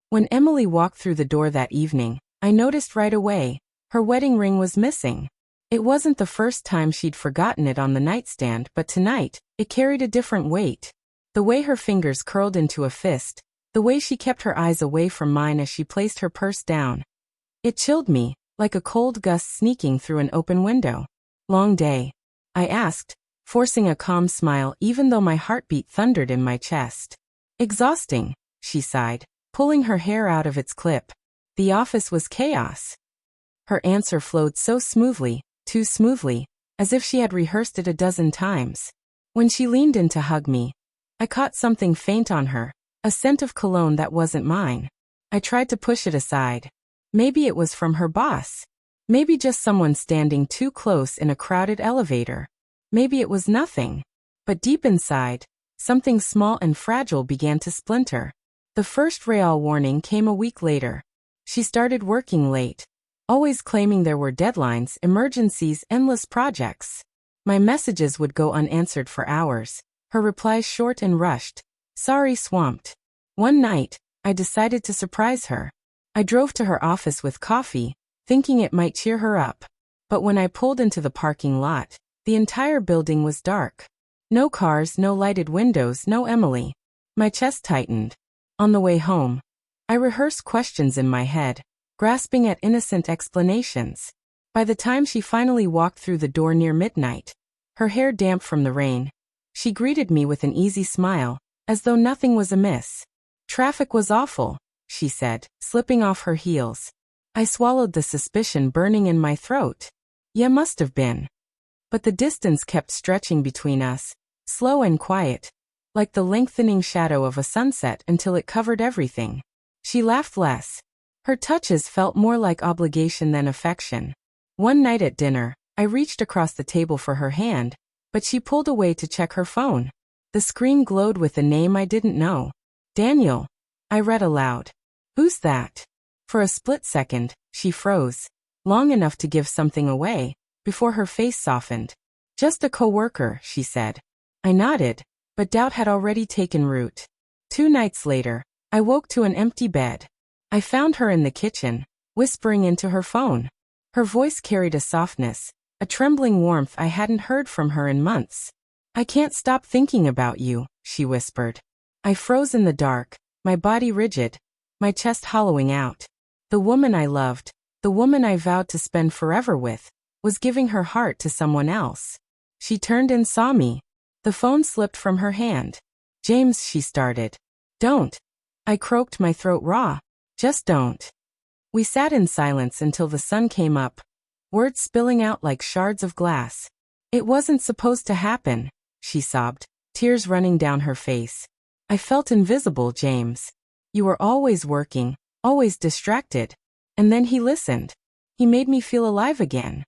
When Emily walked through the door that evening, I noticed right away, her wedding ring was missing. It wasn't the first time she'd forgotten it on the nightstand, but tonight, it carried a different weight. The way her fingers curled into a fist, the way she kept her eyes away from mine as she placed her purse down. It chilled me, like a cold gust sneaking through an open window. Long day? I asked, forcing a calm smile even though my heartbeat thundered in my chest. Exhausting, she sighed, pulling her hair out of its clip. The office was chaos. Her answer flowed so smoothly, too smoothly, as if she had rehearsed it a dozen times. When she leaned in to hug me, I caught something faint on her, a scent of cologne that wasn't mine. I tried to push it aside. Maybe it was from her boss. Maybe just someone standing too close in a crowded elevator. Maybe it was nothing. But deep inside, something small and fragile began to splinter. The first real warning came a week later. She started working late, always claiming there were deadlines, emergencies, endless projects. My messages would go unanswered for hours, her replies short and rushed. Sorry, swamped. One night, I decided to surprise her. I drove to her office with coffee, thinking it might cheer her up. But when I pulled into the parking lot, the entire building was dark. No cars, no lighted windows, no Emily. My chest tightened. On the way home, I rehearsed questions in my head, grasping at innocent explanations. By the time she finally walked through the door near midnight, her hair damp from the rain, she greeted me with an easy smile, as though nothing was amiss. Traffic was awful, she said, slipping off her heels. I swallowed the suspicion burning in my throat. Yeah, must have been. But the distance kept stretching between us, slow and quiet, like the lengthening shadow of a sunset until it covered everything. She laughed less. Her touches felt more like obligation than affection. One night at dinner, I reached across the table for her hand, but she pulled away to check her phone. The screen glowed with a name I didn't know. Daniel. I read aloud. Who's that? For a split second, she froze, long enough to give something away, before her face softened. Just a coworker, she said. I nodded, but doubt had already taken root. 2 nights later, I woke to an empty bed. I found her in the kitchen, whispering into her phone. Her voice carried a softness, a trembling warmth I hadn't heard from her in months. I can't stop thinking about you, she whispered. I froze in the dark, my body rigid, my chest hollowing out. The woman I loved, the woman I vowed to spend forever with, was giving her heart to someone else. She turned and saw me. The phone slipped from her hand. James, she started. Don't. I croaked, my throat raw. Just don't. We sat in silence until the sun came up, words spilling out like shards of glass. It wasn't supposed to happen, she sobbed, tears running down her face. I felt invisible, James. You were always working, always distracted. And then he listened. He made me feel alive again.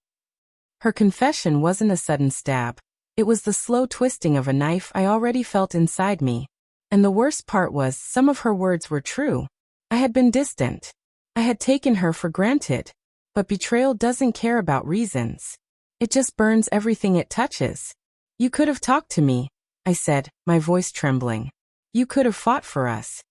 Her confession wasn't a sudden stab. It was the slow twisting of a knife I already felt inside me. And the worst part was, some of her words were true. I had been distant. I had taken her for granted. But betrayal doesn't care about reasons. It just burns everything it touches. You could have talked to me, I said, my voice trembling. You could have fought for us.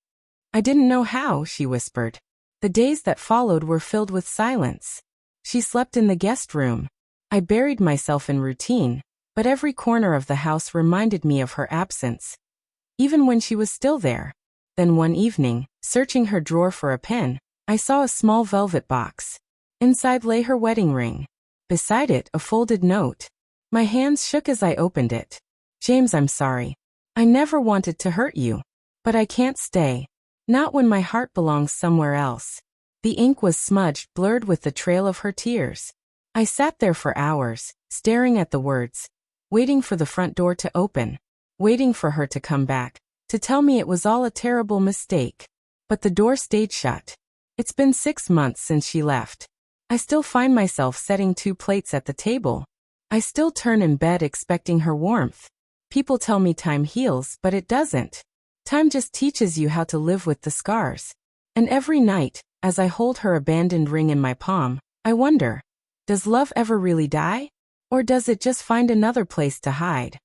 I didn't know how, she whispered. The days that followed were filled with silence. She slept in the guest room. I buried myself in routine, but every corner of the house reminded me of her absence, even when she was still there. Then one evening, searching her drawer for a pen, I saw a small velvet box. Inside lay her wedding ring. Beside it, a folded note. My hands shook as I opened it. James, I'm sorry. I never wanted to hurt you. But I can't stay. Not when my heart belongs somewhere else. The ink was smudged, blurred with the trail of her tears. I sat there for hours, staring at the words, waiting for the front door to open, waiting for her to come back, to tell me it was all a terrible mistake. But the door stayed shut. It's been 6 months since she left. I still find myself setting 2 plates at the table. I still turn in bed expecting her warmth. People tell me time heals, but it doesn't. Time just teaches you how to live with the scars. And every night, as I hold her abandoned ring in my palm, I wonder, does love ever really die? Or does it just find another place to hide?